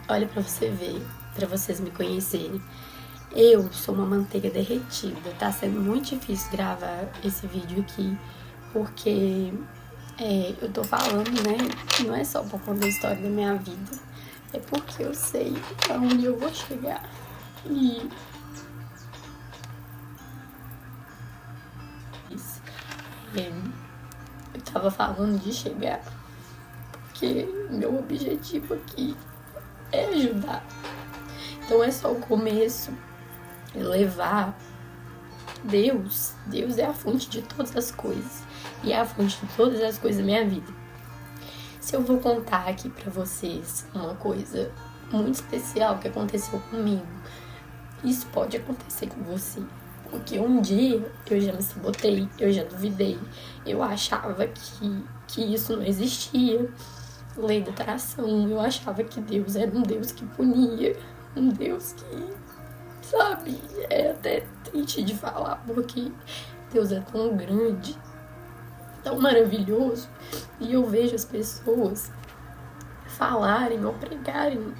olha pra você ver, pra vocês me conhecerem. Eu sou uma manteiga derretida. Tá sendo muito difícil gravar esse vídeo aqui, porque eu tô falando, né? Não é só por conta da história da minha vida, é porque eu sei aonde eu vou chegar. E eu tava falando de chegar, porque meu objetivo aqui é ajudar. Então é só o começo, é levar Deus. Deus é a fonte de todas as coisas, e é a fonte de todas as coisas da minha vida. Se eu vou contar aqui pra vocês uma coisa muito especial que aconteceu comigo, isso pode acontecer com você. Porque um dia eu já me sabotei, eu já duvidei, eu achava que isso não existia, lei da atração, eu achava que Deus era um Deus que punia, um Deus que, sabe, é até triste de falar, porque Deus é tão grande, tão maravilhoso, e eu vejo as pessoas falarem ou pregarem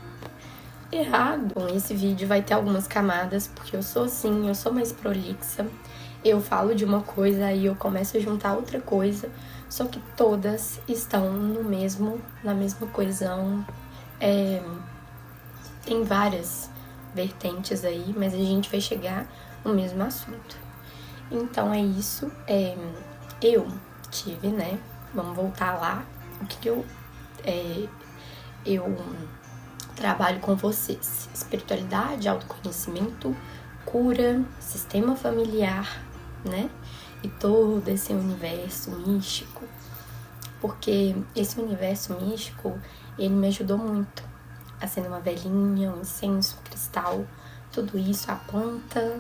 errado. Bom, esse vídeo vai ter algumas camadas, porque eu sou assim, eu sou mais prolixa. Eu falo de uma coisa, aí eu começo a juntar outra coisa, só que todas estão na mesma coesão. Tem várias vertentes aí, mas a gente vai chegar no mesmo assunto. Então é isso. Eu tive, né? Vamos voltar lá. O que eu trabalho com vocês: espiritualidade, autoconhecimento, cura, sistema familiar, né? E todo esse universo místico. Porque esse universo místico, ele me ajudou muito. Acender uma velhinha, um incenso, um cristal, tudo isso, a planta,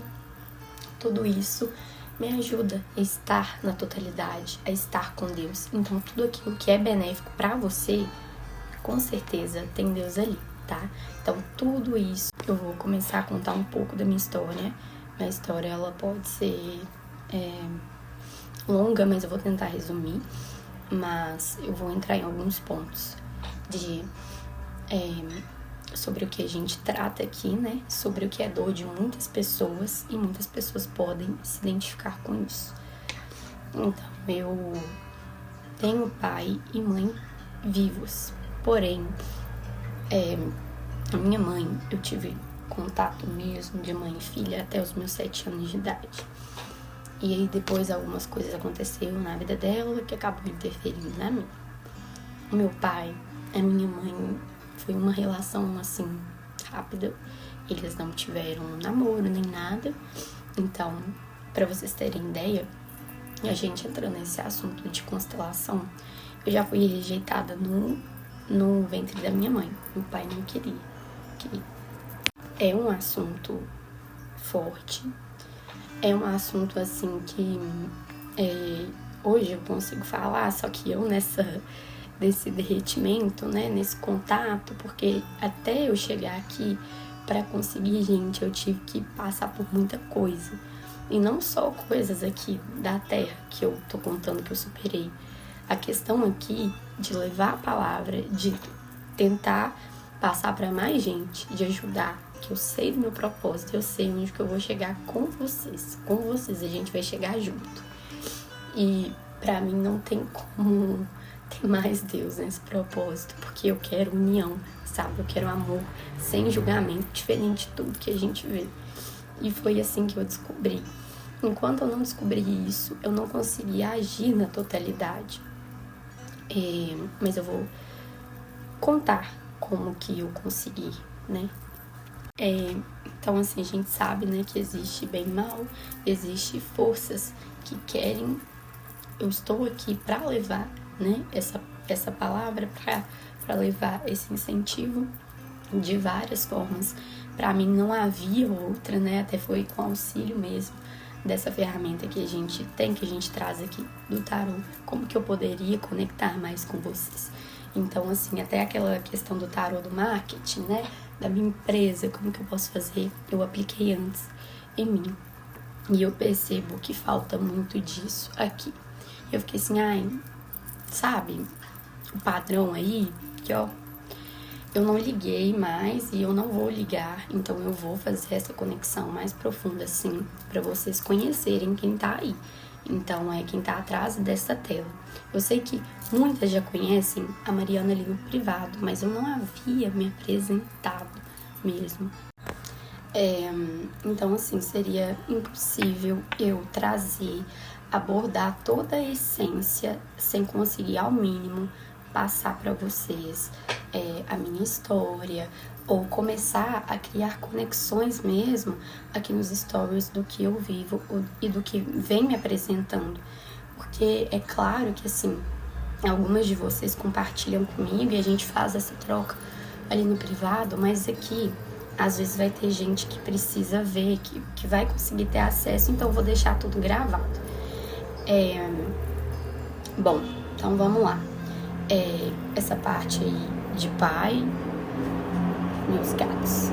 tudo isso me ajuda a estar na totalidade, a estar com Deus. Então, tudo aquilo que é benéfico para você, com certeza tem Deus ali, tá? Então, tudo isso, eu vou começar a contar um pouco da minha história. Minha história, ela pode ser longa, mas eu vou tentar resumir. Mas eu vou entrar em alguns pontos sobre o que a gente trata aqui, né? Sobre o que é dor de muitas pessoas, e muitas pessoas podem se identificar com isso. Então, eu tenho pai e mãe vivos, porém, a minha mãe, eu tive contato mesmo de mãe e filha até os meus 7 anos de idade. E aí depois algumas coisas aconteceram na vida dela que acabou interferindo na minha. O meu pai, a minha mãe, foi uma relação assim, rápida. Eles não tiveram namoro nem nada. Então, pra vocês terem ideia, a gente entrando nesse assunto de constelação, eu já fui rejeitada no ventre da minha mãe. Meu pai não queria. É um assunto forte. É um assunto assim que hoje eu consigo falar, só que eu desse derretimento, né, nesse contato, porque até eu chegar aqui, para conseguir, gente, eu tive que passar por muita coisa. E não só coisas aqui da Terra que eu tô contando que eu superei. A questão aqui de levar a palavra, de tentar passar para mais gente, de ajudar, que eu sei do meu propósito, eu sei onde que eu vou chegar com vocês. Com vocês a gente vai chegar junto. E pra mim não tem como ter mais Deus nesse propósito, porque eu quero união, sabe? Eu quero amor sem julgamento, diferente de tudo que a gente vê. E foi assim que eu descobri. Enquanto eu não descobri isso, eu não conseguia agir na totalidade. Mas eu vou contar como que eu consegui, né? Então, assim, a gente sabe, né, que existe bem e mal, existe forças que querem. Eu estou aqui para levar, né, essa palavra, para levar esse incentivo de várias formas. Para mim não havia outra, né, até foi com auxílio mesmo dessa ferramenta que a gente tem, que a gente traz aqui do tarô, como que eu poderia conectar mais com vocês. Então, assim, até aquela questão do tarô do marketing, né, da minha empresa, como que eu posso fazer, eu apliquei antes em mim. E eu percebo que falta muito disso aqui. Eu fiquei assim, sabe, o padrão aí, que ó, eu não liguei mais e eu não vou ligar, então eu vou fazer essa conexão mais profunda, assim, para vocês conhecerem quem tá aí. Então, é quem tá atrás dessa tela. Eu sei que muitas já conhecem a Mariana ali no privado, mas eu não havia me apresentado mesmo. Então, assim, seria impossível eu abordar toda a essência sem conseguir, ao mínimo, passar para vocês a minha história, ou começar a criar conexões mesmo aqui nos stories do que eu vivo e do que vem me apresentando. Porque é claro que, assim, algumas de vocês compartilham comigo e a gente faz essa troca ali no privado, mas aqui às vezes vai ter gente que precisa ver, que vai conseguir ter acesso, então eu vou deixar tudo gravado. Bom, então vamos lá. Essa parte aí de pai, meus gatos.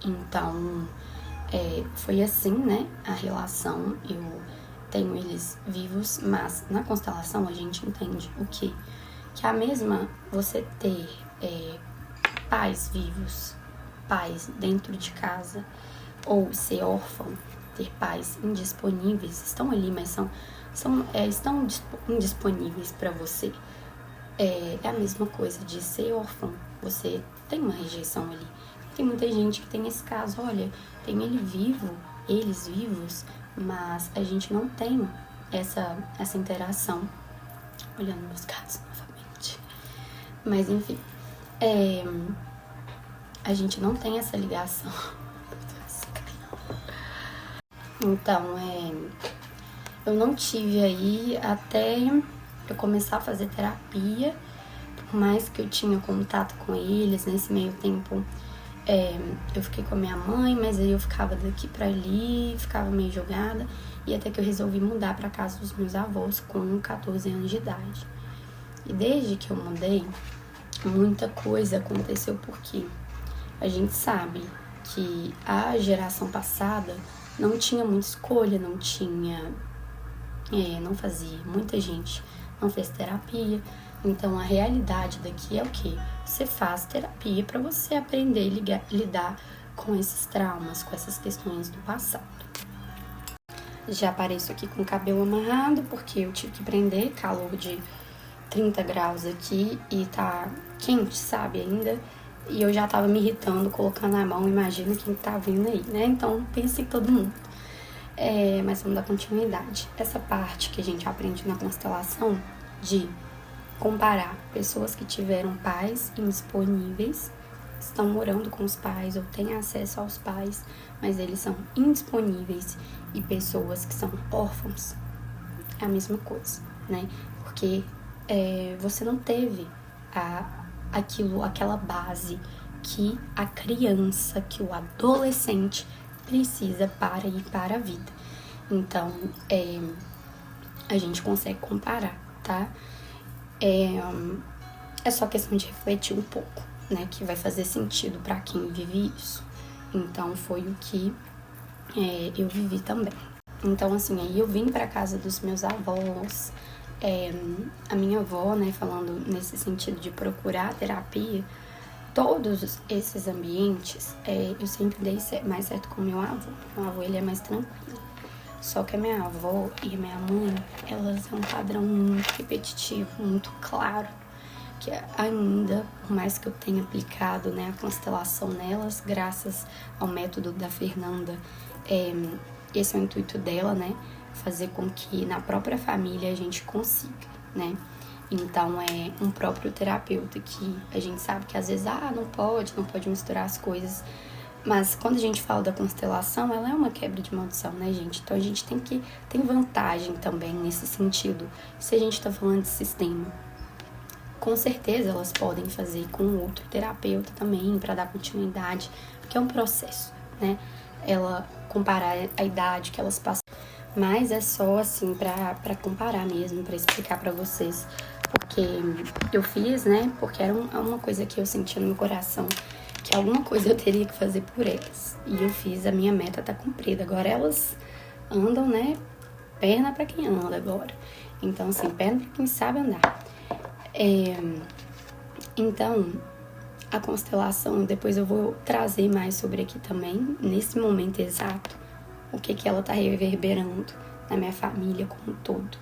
Então, foi assim, né, a relação. Eu tenho eles vivos, mas na constelação a gente entende o quê? Que a mesma você ter pais vivos, pais dentro de casa, ou ser órfão, ter pais indisponíveis, estão ali, mas estão indisponíveis para você. É a mesma coisa de ser órfão, você tem uma rejeição ali. Tem muita gente que tem esse caso, olha, tem eles vivos, mas a gente não tem essa interação. Olhando meus gatos novamente. Mas enfim, a gente não tem essa ligação. Então, eu não tive aí até eu começar a fazer terapia, por mais que eu tinha contato com eles. Nesse meio tempo, eu fiquei com a minha mãe, mas aí eu ficava daqui pra ali, ficava meio jogada, e até que eu resolvi mudar pra casa dos meus avós com 14 anos de idade. E desde que eu mudei, muita coisa aconteceu, porque a gente sabe que a geração passada não tinha muita escolha, não fazia, muita gente não fez terapia. Então a realidade daqui é o quê? Você faz terapia para você aprender a lidar com esses traumas, com essas questões do passado. Já apareço aqui com o cabelo amarrado, porque eu tive que prender, calor de 30 graus aqui e tá quente, sabe, ainda. E eu já tava me irritando, colocando a mão, imagina quem tá vindo aí, né? Então, pense em todo mundo. Mas vamos dar continuidade. Essa parte que a gente aprende na constelação de comparar pessoas que tiveram pais indisponíveis, estão morando com os pais ou têm acesso aos pais, mas eles são indisponíveis, e pessoas que são órfãos, é a mesma coisa, né? Porque você não teve aquela base que a criança, que o adolescente precisa para ir para a vida. Então, a gente consegue comparar, tá? É só questão de refletir um pouco, né? Que vai fazer sentido para quem vive isso. Então, foi o que eu vivi também. Então, assim, aí eu vim para casa dos meus avós. A minha avó, né, falando nesse sentido de procurar terapia, todos esses ambientes, eu sempre dei mais certo com meu avô. Meu avô, ele é mais tranquilo. Só que a minha avó e a minha mãe, elas é um padrão muito repetitivo, muito claro, que ainda, por mais que eu tenha aplicado, né, a constelação nelas, graças ao método da Fernanda, esse é o intuito dela, né, fazer com que na própria família a gente consiga, né. Então, é um próprio terapeuta que a gente sabe que às vezes, não pode misturar as coisas. Mas quando a gente fala da constelação, ela é uma quebra de maldição, né, gente? Então, a gente tem vantagem também nesse sentido. Se a gente tá falando de sistema, com certeza elas podem fazer com outro terapeuta também, para dar continuidade, porque é um processo, né? Ela comparar a idade que elas passam. Mas é só assim pra comparar mesmo, pra explicar pra vocês. Porque eu fiz, né? Porque era uma coisa que eu sentia no meu coração, que alguma coisa eu teria que fazer por elas. E eu fiz, a minha meta tá cumprida. Agora elas andam, né? Perna pra quem anda agora. Então, assim, perna pra quem sabe andar. Então, a constelação, depois eu vou trazer mais sobre aqui também, nesse momento exato, o que ela tá reverberando na minha família como um todo.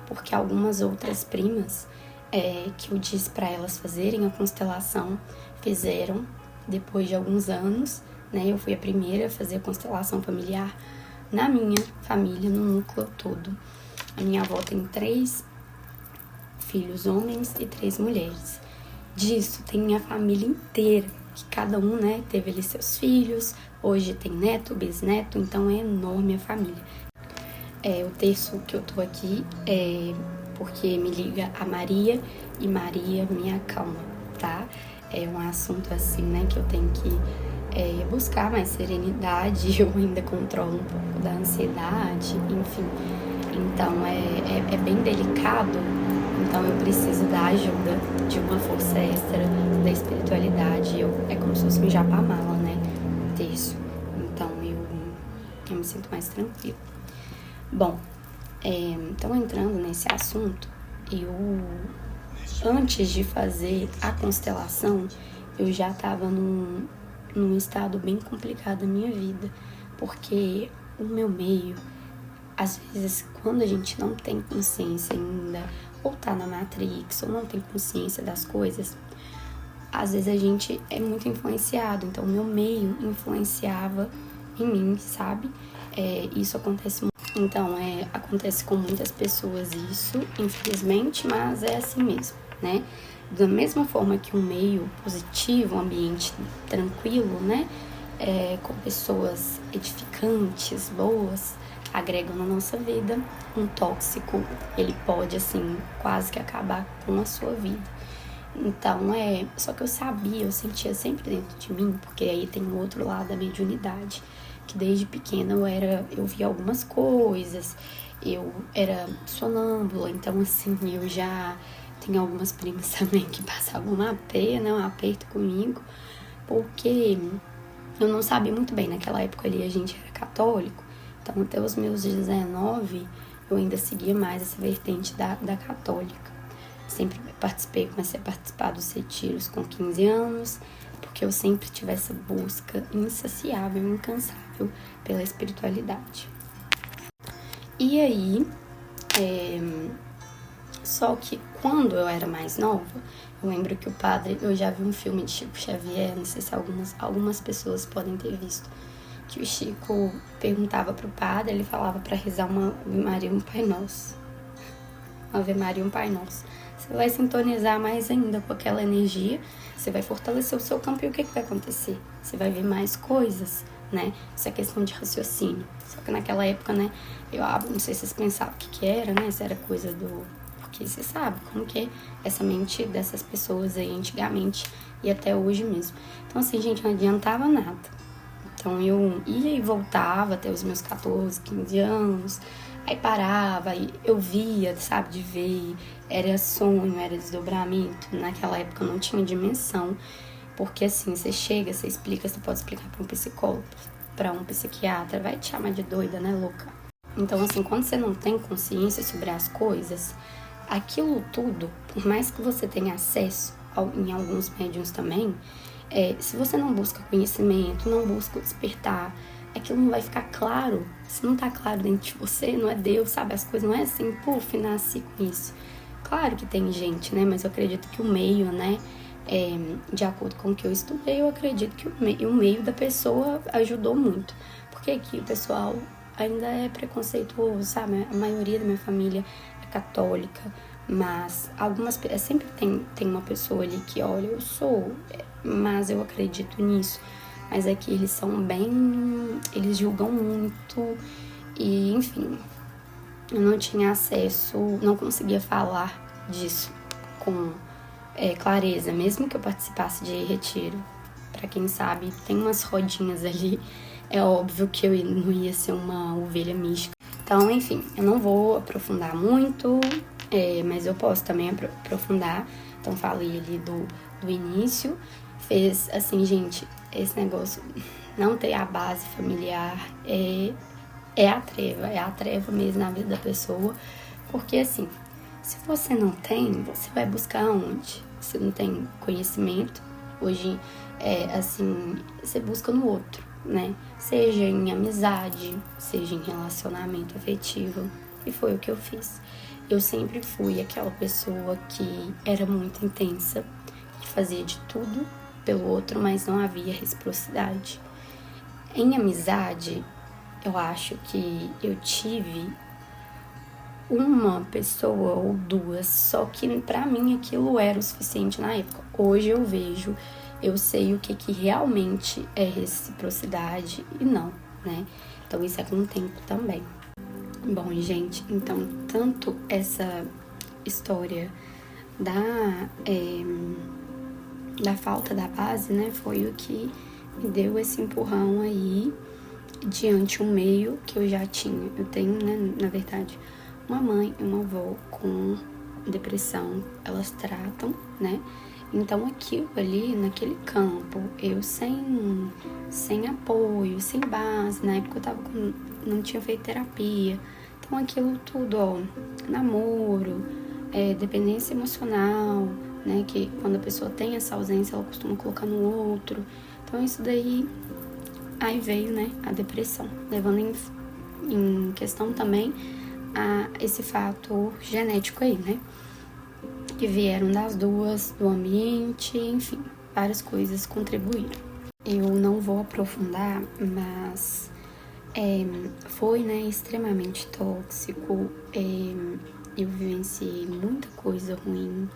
Porque algumas outras primas que eu disse para elas fazerem a constelação, fizeram depois de alguns anos, né? Eu fui a primeira a fazer a constelação familiar na minha família, no núcleo todo. A minha avó tem 3 filhos homens e 3 mulheres. Disso tem minha família inteira, que cada um, né, teve ali seus filhos, hoje tem neto, bisneto, então é enorme a família. O terço que eu tô aqui é porque me liga a Maria e Maria me acalma, tá? É um assunto assim, né, que eu tenho que buscar mais serenidade, eu ainda controlo um pouco da ansiedade, enfim. Então é bem delicado, então eu preciso da ajuda de uma força extra da espiritualidade. É como se fosse um japamala, né? Terço. Então eu me sinto mais tranquila. Bom, então entrando nesse assunto, antes de fazer a constelação, eu já estava num estado bem complicado da minha vida, porque o meu meio, às vezes, quando a gente não tem consciência ainda, ou tá na Matrix, ou não tem consciência das coisas, às vezes a gente é muito influenciado. Então, o meu meio influenciava em mim, sabe? Isso acontece muito. Então, acontece com muitas pessoas isso, infelizmente, mas é assim mesmo, né? Da mesma forma que um meio positivo, um ambiente tranquilo, né? Com pessoas edificantes, boas, agregam na nossa vida. Um tóxico, ele pode, assim, quase que acabar com a sua vida. Então, só que eu sentia sempre dentro de mim, porque aí tem o outro lado da mediunidade, que desde pequena eu via algumas coisas, eu era sonâmbula, então, assim, eu já tenho algumas primas também que passavam uma pena, um aperto comigo, porque eu não sabia muito bem, naquela época ali a gente era católico, então até os meus 19 eu ainda seguia mais essa vertente da católica. Sempre comecei a participar dos retiros com 15 anos, porque eu sempre tive essa busca insaciável, incansável pela espiritualidade. E aí, só que quando eu era mais nova, eu lembro que eu já vi um filme de Chico Xavier, não sei se algumas pessoas podem ter visto, que o Chico perguntava pro padre, ele falava para rezar uma Ave Maria e um Pai Nosso. Uma Ave Maria e um Pai Nosso. Você vai sintonizar mais ainda com aquela energia, você vai fortalecer o seu campo e o que vai acontecer? Você vai ver mais coisas, né? Isso é questão de raciocínio. Só que naquela época, né, eu não sei se vocês pensavam o que era, né? Se era coisa porque você sabe como que é essa mente dessas pessoas aí antigamente e até hoje mesmo. Então, assim, gente, não adiantava nada. Então, eu ia e voltava até os meus 14, 15 anos, aí parava, aí eu via, sabe, de ver, era sonho, era desdobramento. Naquela época não tinha dimensão, porque assim, você chega, você explica, você pode explicar para um psicólogo, para um psiquiatra, vai te chamar de doida, né, louca? Então, assim, quando você não tem consciência sobre as coisas, aquilo tudo, por mais que você tenha acesso em alguns médiums também, se você não busca conhecimento, não busca despertar, aquilo não vai ficar claro. Se não tá claro dentro de você, não é Deus, sabe? As coisas não é assim, puf, nasci com isso. Claro que tem gente, né? Mas eu acredito que o meio, né? De acordo com o que eu estudei, eu acredito que o meio da pessoa ajudou muito. Porque aqui o pessoal ainda é preconceituoso, sabe? A maioria da minha família é católica, mas sempre tem uma pessoa ali que, olha, eu sou, mas eu acredito nisso. Mas aqui eles eles julgam muito e, enfim, eu não tinha acesso, não conseguia falar disso com clareza, mesmo que eu participasse de retiro. Pra quem sabe, tem umas rodinhas ali, é óbvio que eu não ia ser uma ovelha mística. Então, enfim, eu não vou aprofundar muito, mas eu posso também aprofundar. Então, falei ali do início. Fez, assim, gente, esse negócio, não ter a base familiar é a treva mesmo na vida da pessoa. Porque, assim, Se você não tem, você vai buscar onde? Você não tem conhecimento, hoje assim, você busca no outro, né? Seja em amizade, seja em relacionamento afetivo, e foi o que eu fiz. Eu sempre fui aquela pessoa que era muito intensa, que fazia de tudo pelo outro, mas não havia reciprocidade. Em amizade, eu acho que eu tive uma pessoa ou duas, só que pra mim aquilo era o suficiente na época. Hoje eu vejo, eu sei o que realmente é reciprocidade e não, né? Então isso é com o tempo também. Bom, gente, então tanto essa história da falta da base, né, foi o que me deu esse empurrão aí diante um meio que eu já tinha. Eu tenho, né, na verdade, uma mãe e uma avó com depressão, elas tratam, né? Então aquilo ali, naquele campo, eu sem apoio, sem base, na época não tinha feito terapia. Então aquilo tudo, ó, namoro, dependência emocional, né? Que quando a pessoa tem essa ausência, ela costuma colocar no outro. Então isso daí, aí veio, né, a depressão, levando em questão também a esse fator genético aí, né? Que vieram das duas, do ambiente, enfim, várias coisas contribuíram. Eu não vou aprofundar, mas foi, né, extremamente tóxico. Eu vivenciei muita coisa ruim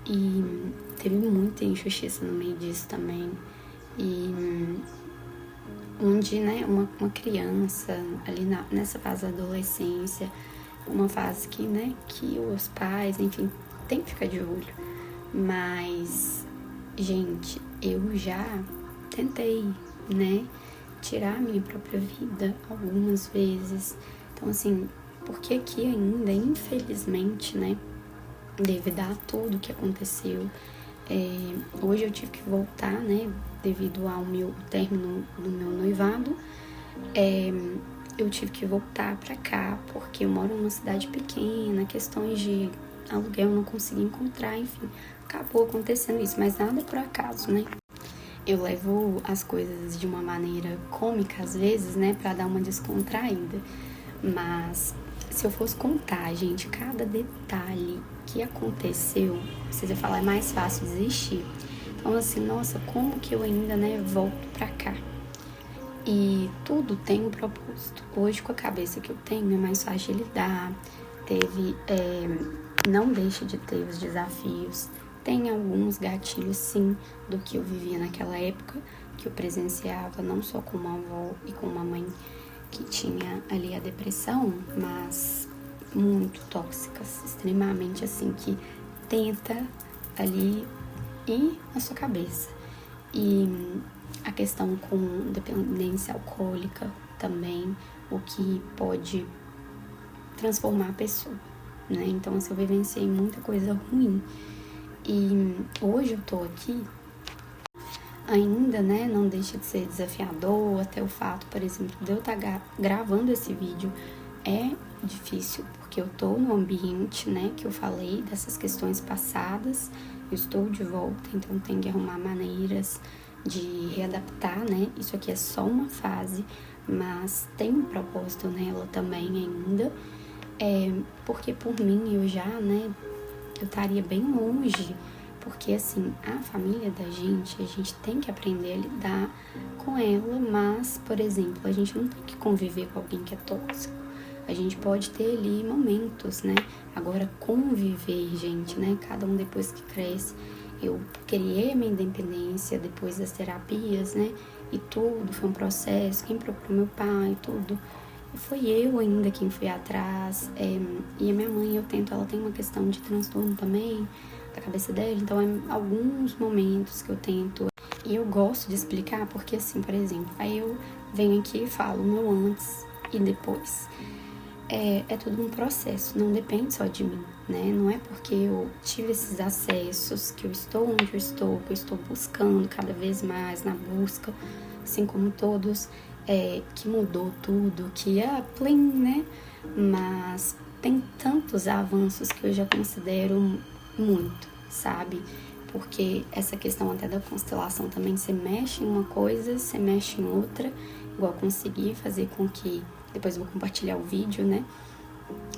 e teve muita injustiça no meio disso também. E onde, né, uma criança ali nessa fase da adolescência, uma fase que, né, que os pais, enfim, tem que ficar de olho. Mas, gente, eu já tentei, né, tirar a minha própria vida algumas vezes. Então, assim, porque aqui ainda, infelizmente, né, devido a tudo que aconteceu, hoje eu tive que voltar, né, devido ao meu término do meu noivado, eu tive que voltar pra cá, porque eu moro numa cidade pequena, questões de aluguel eu não consegui encontrar, enfim, acabou acontecendo isso, mas nada por acaso, né? Eu levo as coisas de uma maneira cômica às vezes, né, pra dar uma descontraída, mas se eu fosse contar, gente, cada detalhe que aconteceu, vocês iam falar, é mais fácil desistir. Então, assim, nossa, como que eu ainda, né, volto pra cá? E tudo tem um propósito. Hoje, com a cabeça que eu tenho, é mais fácil de lidar. Não deixa de ter os desafios. Tem alguns gatilhos, sim, do que eu vivia naquela época, que eu presenciava não só com uma avó e com uma mãe que tinha ali a depressão, mas muito tóxicas, extremamente assim, que tenta ali ir na sua cabeça. E a questão com dependência alcoólica também, o que pode transformar a pessoa, né? Então, assim, eu vivenciei muita coisa ruim. E hoje eu tô aqui, ainda, né, não deixa de ser desafiador, até o fato, por exemplo, de eu estar gravando esse vídeo é difícil, porque eu tô no ambiente, né, que eu falei, dessas questões passadas, eu estou de volta, então tem que arrumar maneiras de readaptar, né, isso aqui é só uma fase, mas tem um propósito nela também ainda, porque por mim eu já, né, eu estaria bem longe, porque assim, a família da gente, a gente tem que aprender a lidar com ela, mas, por exemplo, a gente não tem que conviver com alguém que é tóxico. A gente pode ter ali momentos, né? Agora, conviver, gente, né? Cada um depois que cresce. Eu criei a minha independência depois das terapias, né? E tudo, foi um processo. Quem procurou meu pai, tudo. E foi eu ainda quem fui atrás. E a minha mãe, ela tem uma questão de transtorno também, da cabeça dela. Então, alguns momentos que eu tento. E eu gosto de explicar, porque assim, por exemplo, aí eu venho aqui e falo o meu antes e depois. É tudo um processo, não depende só de mim, né? Não é porque eu tive esses acessos, que eu estou onde eu estou, que eu estou buscando cada vez mais na busca, assim como todos, que mudou tudo, que plim, né? Mas tem tantos avanços que eu já considero muito, sabe? Porque essa questão até da constelação também, você mexe em uma coisa, você mexe em outra, igual conseguir fazer com que, depois eu vou compartilhar o vídeo, né?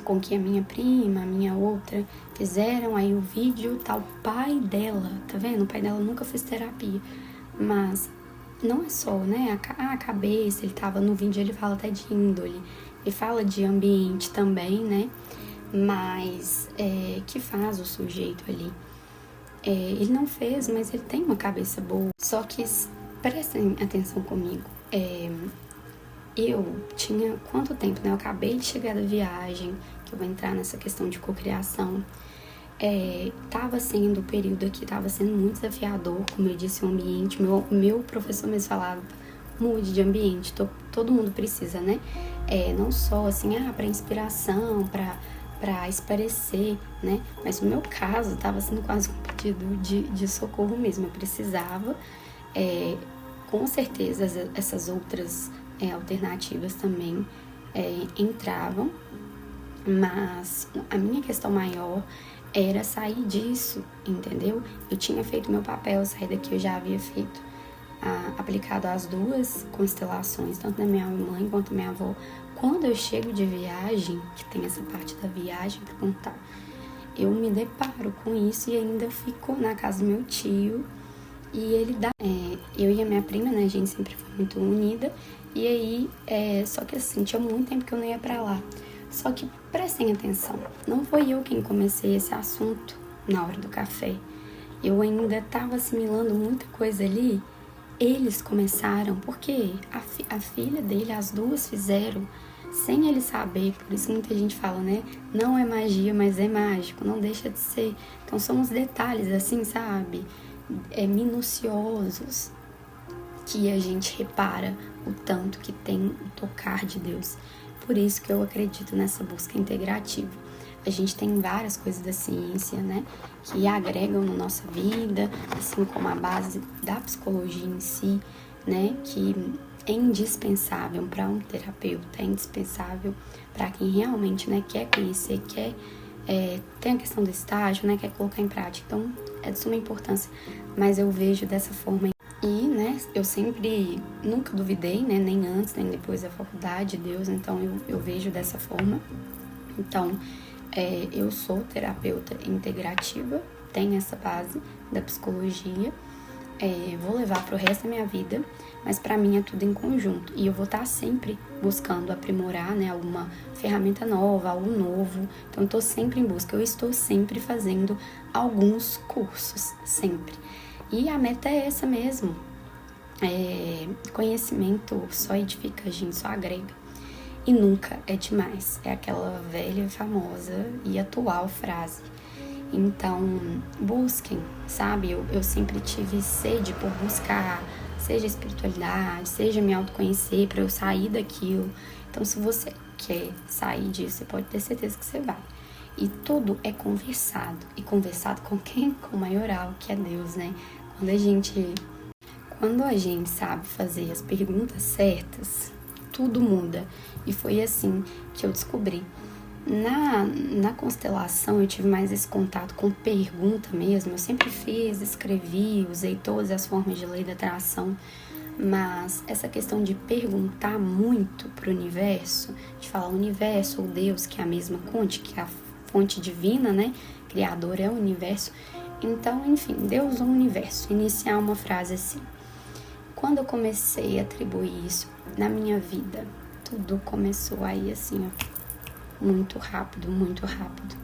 Com que a minha prima, a minha outra, fizeram aí o vídeo, tá o pai dela, tá vendo? O pai dela nunca fez terapia, mas não é só, né, a cabeça, ele tava no vídeo, ele fala até de índole, ele fala de ambiente também, né, mas que faz o sujeito ali. Ele não fez, mas ele tem uma cabeça boa. Só que, prestem atenção comigo, eu tinha quanto tempo, né, eu acabei de chegar da viagem, que eu vou entrar nessa questão de cocriação. Tava sendo o período aqui, tava sendo muito desafiador, como eu disse, o ambiente, meu professor mesmo falava, mude de ambiente, todo mundo precisa, né, não só assim, para inspiração, para esparecer, né, mas no meu caso, tava sendo quase um pedido de socorro mesmo, eu precisava, com certeza essas outras alternativas também entravam, mas a minha questão maior era sair disso, entendeu? Eu tinha feito meu papel, sair daqui eu já havia feito, aplicado as duas constelações, tanto da minha mãe quanto da minha avó. Quando eu chego de viagem, que tem essa parte da viagem pra contar, eu me deparo com isso e ainda fico na casa do meu tio, e ele dá... eu e a minha prima, né, a gente sempre foi muito unida, e aí, só que assim, tinha muito tempo que eu não ia pra lá. Só que prestem atenção, não foi eu quem comecei esse assunto na hora do café. Eu ainda estava assimilando muita coisa ali. Eles começaram, porque a filha dele, as duas fizeram, sem ele saber. Por isso muita gente fala, né? Não é magia, mas é mágico, não deixa de ser. Então são os detalhes assim, sabe? Minuciosos, que a gente repara o tanto que tem o tocar de Deus. Por isso que eu acredito nessa busca integrativa. A gente tem várias coisas da ciência, né, que agregam na nossa vida, assim como a base da psicologia em si, né, que é indispensável para um terapeuta, é indispensável para quem realmente, né, quer conhecer, quer tem a questão do estágio, né, quer colocar em prática. Então, é de suma importância, mas eu vejo dessa forma. E, né, eu sempre, nunca duvidei, né, nem antes, nem depois da faculdade de Deus, então eu vejo dessa forma. Então, eu sou terapeuta integrativa, tenho essa base da psicologia, vou levar pro resto da minha vida, mas para mim é tudo em conjunto. E eu vou estar sempre buscando aprimorar, né, alguma ferramenta nova, algo novo. Então, eu tô sempre em busca, eu estou sempre fazendo alguns cursos, sempre. E a meta é essa mesmo. Conhecimento só edifica, a gente só agrega. E nunca é demais. É aquela velha, famosa e atual frase. Então, busquem, sabe? Eu sempre tive sede por buscar, seja espiritualidade, seja me autoconhecer, para eu sair daquilo. Então, se você quer sair disso, você pode ter certeza que você vai. E tudo é conversado. E conversado com quem? Com o maioral, que é Deus, né? Quando a gente sabe fazer as perguntas certas, tudo muda. E foi assim que eu descobri. Na constelação eu tive mais esse contato com pergunta mesmo. Eu sempre fiz, escrevi, usei todas as formas de lei da atração. Mas essa questão de perguntar muito pro universo, de falar universo ou Deus, que é a mesma fonte, que é a fonte divina, né? Criador é o universo. Então, enfim, Deus ou universo. Iniciar uma frase assim. Quando eu comecei a atribuir isso na minha vida, tudo começou aí assim, ó, muito rápido, muito rápido.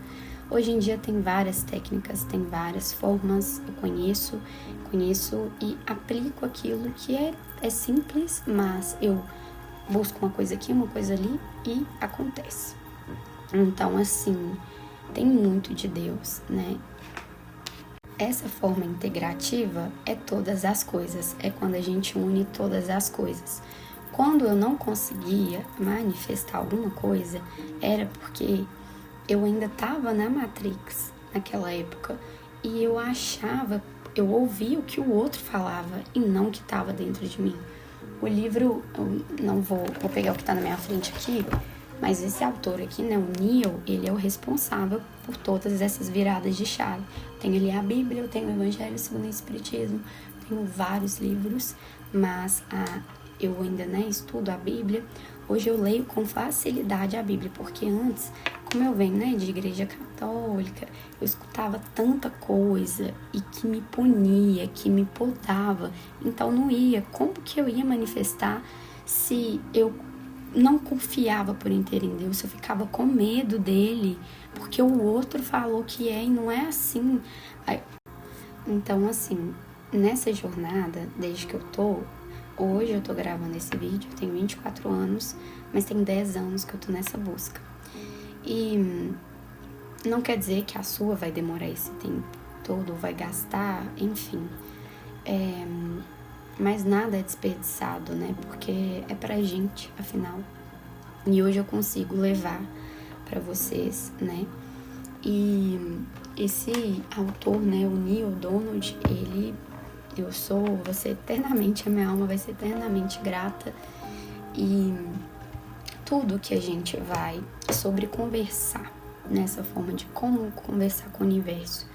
Hoje em dia tem várias técnicas, tem várias formas, eu conheço e aplico aquilo que é simples, mas eu busco uma coisa aqui, uma coisa ali e acontece. Então, assim, tem muito de Deus, né? Essa forma integrativa é todas as coisas, é quando a gente une todas as coisas. Quando eu não conseguia manifestar alguma coisa, era porque eu ainda estava na Matrix naquela época e eu ouvia o que o outro falava e não o que estava dentro de mim. O livro, eu não vou pegar o que está na minha frente aqui, Mas esse autor aqui, né, o Neil, ele é o responsável por todas essas viradas de chave. Tenho ali a Bíblia, eu tenho o Evangelho segundo o Espiritismo, tenho vários livros, mas eu ainda, né, estudo a Bíblia. Hoje eu leio com facilidade a Bíblia, porque antes, como eu venho, né, de igreja católica, eu escutava tanta coisa e que me punia, que me podava, então não ia. Como que eu ia manifestar se eu não confiava por inteiro em Deus, eu ficava com medo dele, porque o outro falou que é e não é assim. Então, assim, nessa jornada, desde que hoje eu tô gravando esse vídeo, eu tenho 24 anos, mas tem 10 anos que eu tô nessa busca. E não quer dizer que a sua vai demorar esse tempo todo, vai gastar, enfim. Mas nada é desperdiçado, né? Porque é pra gente, afinal. E hoje eu consigo levar pra vocês, né? E esse autor, né, o Neil Donald, vou ser eternamente, a minha alma vai ser eternamente grata. E tudo que a gente vai sobre conversar, nessa forma de como conversar com o universo.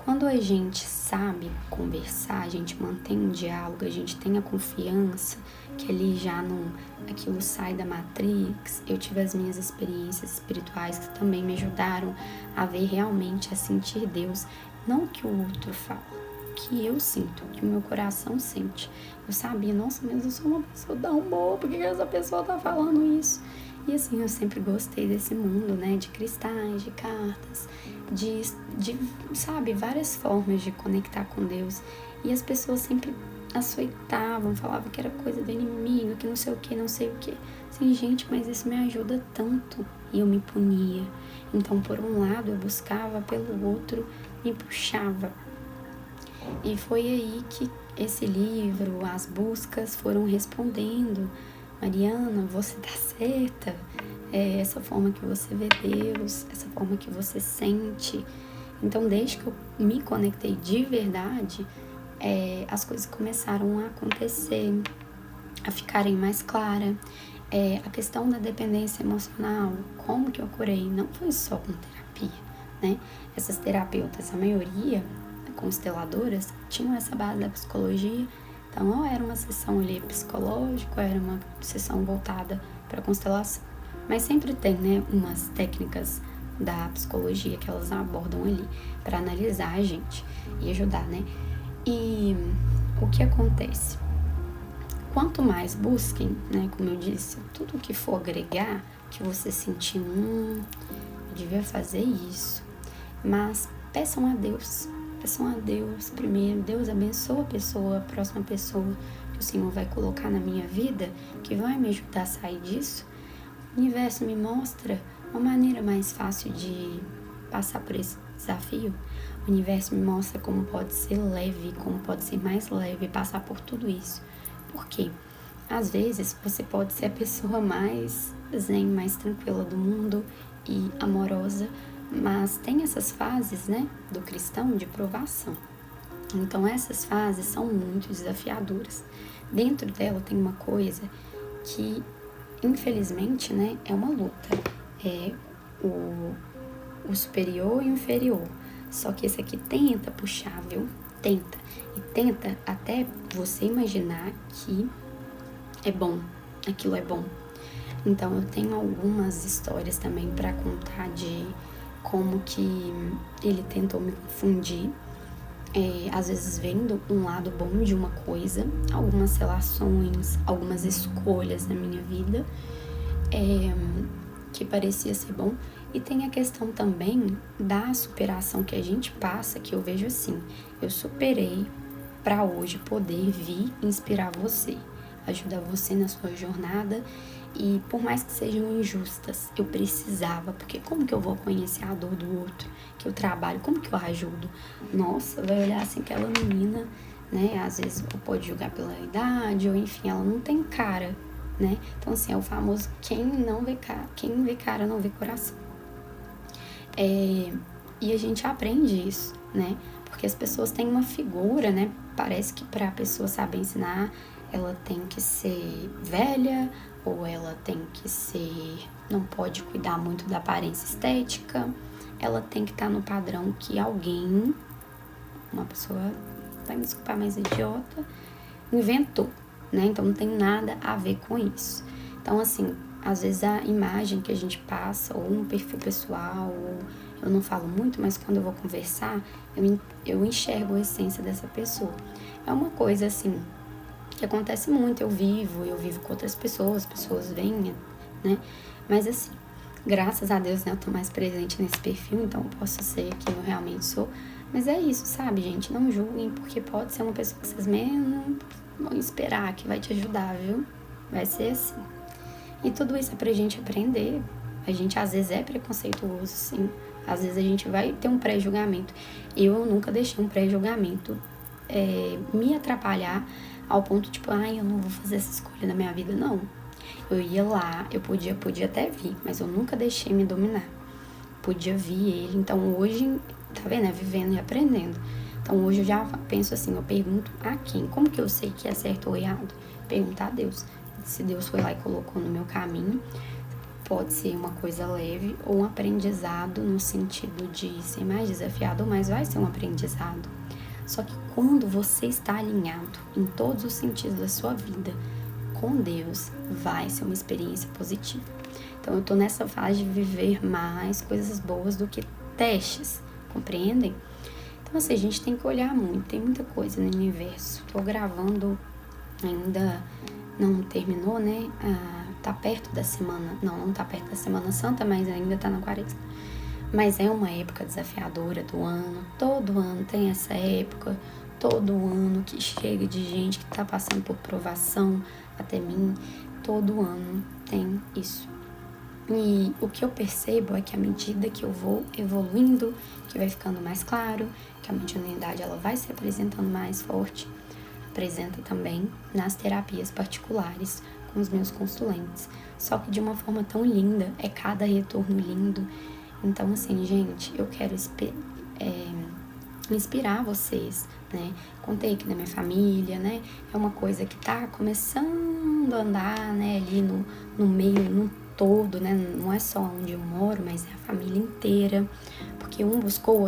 Quando a gente sabe conversar, a gente mantém um diálogo, a gente tem a confiança que ali já não, aquilo sai da Matrix. Eu tive as minhas experiências espirituais que também me ajudaram a ver realmente, a sentir Deus, não o que o outro fala, que eu sinto, que o meu coração sente. Eu sabia, nossa, mas eu sou uma pessoa tão boa, por que essa pessoa tá falando isso? E assim, eu sempre gostei desse mundo, né, de cristais, de cartas, de sabe, várias formas de conectar com Deus. E as pessoas sempre açoitavam, falavam que era coisa do inimigo, que não sei o que, não sei o que. Assim, gente, mas isso me ajuda tanto. E eu me punia. Então, por um lado, eu buscava, pelo outro, me puxava. E foi aí que esse livro, as buscas foram respondendo. Mariana, você tá certa, essa forma que você vê Deus, essa forma que você sente. Então, desde que eu me conectei de verdade, as coisas começaram a acontecer, a ficarem mais claras. A questão da dependência emocional, como que eu curei, não foi só com terapia, né? Essas terapeutas, a maioria, consteladoras, tinham essa base da psicologia. Então, ou era uma sessão ali psicológica, ou era uma sessão voltada para constelação. Mas sempre tem, né, umas técnicas da psicologia que elas abordam ali para analisar a gente e ajudar, né? E o que acontece? Quanto mais busquem, né, como eu disse, tudo que for agregar, que você sentir, eu devia fazer isso. Mas peçam a Deus primeiro. Deus abençoa a próxima pessoa que o Senhor vai colocar na minha vida, que vai me ajudar a sair disso. O universo me mostra uma maneira mais fácil de passar por esse desafio. O universo me mostra como pode ser leve, como pode ser mais leve passar por tudo isso. Por quê? Às vezes você pode ser a pessoa mais zen, mais tranquila do mundo e amorosa, mas tem essas fases, né, do cristão de provação. Então, essas fases são muito desafiadoras. Dentro dela tem uma coisa que, infelizmente, né, é uma luta. É o superior e o inferior. Só que esse aqui tenta puxar, viu? Tenta. E tenta até você imaginar que é bom, aquilo é bom. Então, eu tenho algumas histórias também para contar de como que ele tentou me confundir, às vezes vendo um lado bom de uma coisa, algumas relações, algumas escolhas na minha vida, que parecia ser bom. E tem a questão também da superação que a gente passa, que eu vejo assim, eu superei para hoje poder vir inspirar você, ajudar você na sua jornada. E por mais que sejam injustas, eu precisava, porque como que eu vou conhecer a dor do outro, que eu trabalho, como que eu ajudo? Nossa, vai olhar assim, aquela menina, né, às vezes pode julgar pela idade, ou enfim, ela não tem cara, né? Então assim, é o famoso quem vê cara não vê coração. E a gente aprende isso, né? Porque as pessoas têm uma figura, né? Parece que para a pessoa saber ensinar, ela tem que ser velha, ou ela tem que ser, não pode cuidar muito da aparência estética, ela tem que estar no padrão que alguém, uma pessoa, vai me desculpar, mais idiota, inventou, né? Então não tem nada a ver com isso. Então, assim, às vezes a imagem que a gente passa, ou um perfil pessoal, ou eu não falo muito, mas quando eu vou conversar, eu enxergo a essência dessa pessoa. É uma coisa, assim, que acontece muito, eu vivo com outras pessoas vêm, né? Mas, assim, graças a Deus, né, eu tô mais presente nesse perfil, então eu posso ser quem eu realmente sou. Mas é isso, sabe, gente? Não julguem, porque pode ser uma pessoa que vocês menos vão esperar, que vai te ajudar, viu? Vai ser assim. E tudo isso é pra gente aprender. A gente, às vezes, é preconceituoso, sim. Às vezes, a gente vai ter um pré-julgamento. Eu nunca deixei um pré-julgamento me atrapalhar ao ponto, tipo, eu não vou fazer essa escolha na minha vida, não. Eu ia lá, eu podia até vir, mas eu nunca deixei me dominar. Podia vir ele, então hoje, tá vendo, vivendo e aprendendo. Então hoje eu já penso assim, eu pergunto a quem? Como que eu sei que é certo ou errado? Perguntar a Deus. Se Deus foi lá e colocou no meu caminho, pode ser uma coisa leve ou um aprendizado no sentido de ser mais desafiado, mas vai ser um aprendizado. Só que quando você está alinhado em todos os sentidos da sua vida com Deus, vai ser uma experiência positiva. Então eu tô nessa fase de viver mais coisas boas do que testes, compreendem? Então assim, a gente tem que olhar muito, tem muita coisa no universo. Tô gravando, ainda não terminou, né? Tá perto da semana, não tá perto da Semana Santa, mas ainda tá na quaresma. Mas é uma época desafiadora do ano, todo ano tem essa época, todo ano que chega de gente que tá passando por provação até mim, todo ano tem isso. E o que eu percebo é que à medida que eu vou evoluindo, que vai ficando mais claro, que a mediunidade ela vai se apresentando mais forte, apresenta também nas terapias particulares com os meus consulentes. Só que de uma forma tão linda, é cada retorno lindo. Então, assim, gente, eu quero inspirar vocês, né? Contei aqui da minha família, né? É uma coisa que tá começando a andar, né? Ali no meio, no todo, né? Não é só onde eu moro, mas é a família inteira. Porque um buscou, o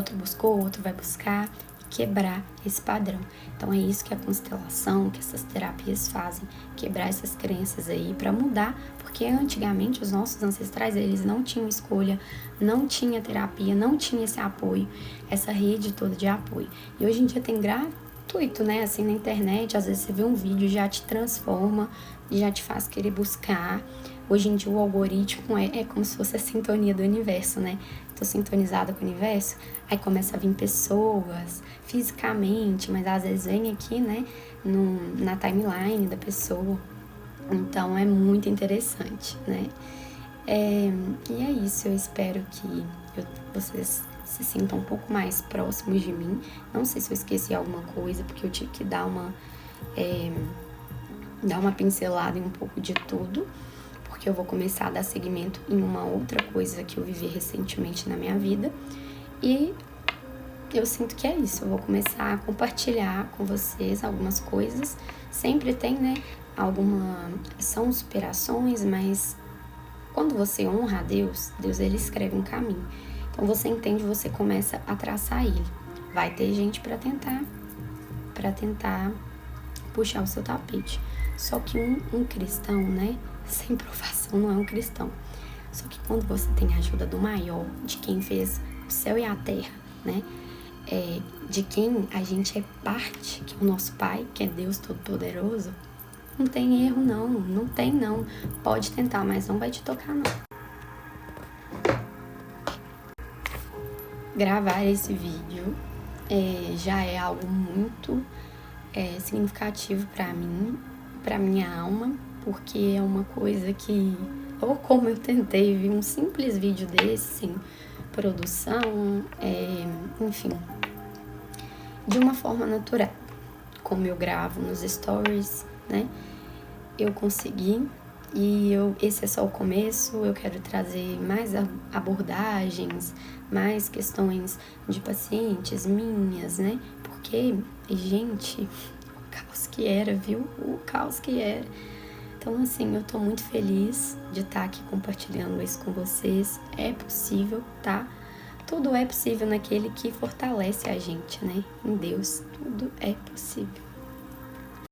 outro vai buscar e quebrar esse padrão. Então, é isso que a constelação, que essas terapias fazem. Quebrar essas crenças aí para mudar. Porque antigamente os nossos ancestrais, eles não tinham escolha, não tinha terapia, não tinha esse apoio, essa rede toda de apoio. E hoje em dia tem gratuito, né? Assim, na internet, às vezes você vê um vídeo, já te transforma, já te faz querer buscar. Hoje em dia o algoritmo é como se fosse a sintonia do universo, né? Tô sintonizada com o universo, aí começa a vir pessoas, fisicamente, mas às vezes vem aqui, né? Na timeline da pessoa. Então é muito interessante, né? E é isso, eu espero que vocês se sintam um pouco mais próximos de mim. Não sei se eu esqueci alguma coisa, porque eu tive que dar uma pincelada em um pouco de tudo, porque eu vou começar a dar seguimento em uma outra coisa que eu vivi recentemente na minha vida. E eu sinto que é isso, eu vou começar a compartilhar com vocês algumas coisas. Sempre tem, né? São superações, mas quando você honra a Deus, ele escreve um caminho. Então você entende, você começa a traçar ele. Vai ter gente para tentar puxar o seu tapete. Só que um cristão, né, sem provação não é um cristão. Só que quando você tem a ajuda do maior, de quem fez o céu e a terra, né, de quem a gente é parte, que é o nosso Pai, que é Deus Todo-Poderoso, não tem erro não tem não. Pode tentar, mas não vai te tocar não. Gravar esse vídeo já é algo muito significativo pra mim, pra minha alma, porque é uma coisa que, ou como eu tentei ver um simples vídeo desse, sem produção, enfim, de uma forma natural, como eu gravo nos stories, né? Eu consegui, e esse é só o começo. Eu quero trazer mais abordagens, mais questões de pacientes minhas, né? Porque, gente, caos que era, viu? O caos que era. Então, assim, eu tô muito feliz de estar aqui compartilhando isso com vocês. É possível, tá? Tudo é possível naquele que fortalece a gente, né? Em Deus, tudo é possível.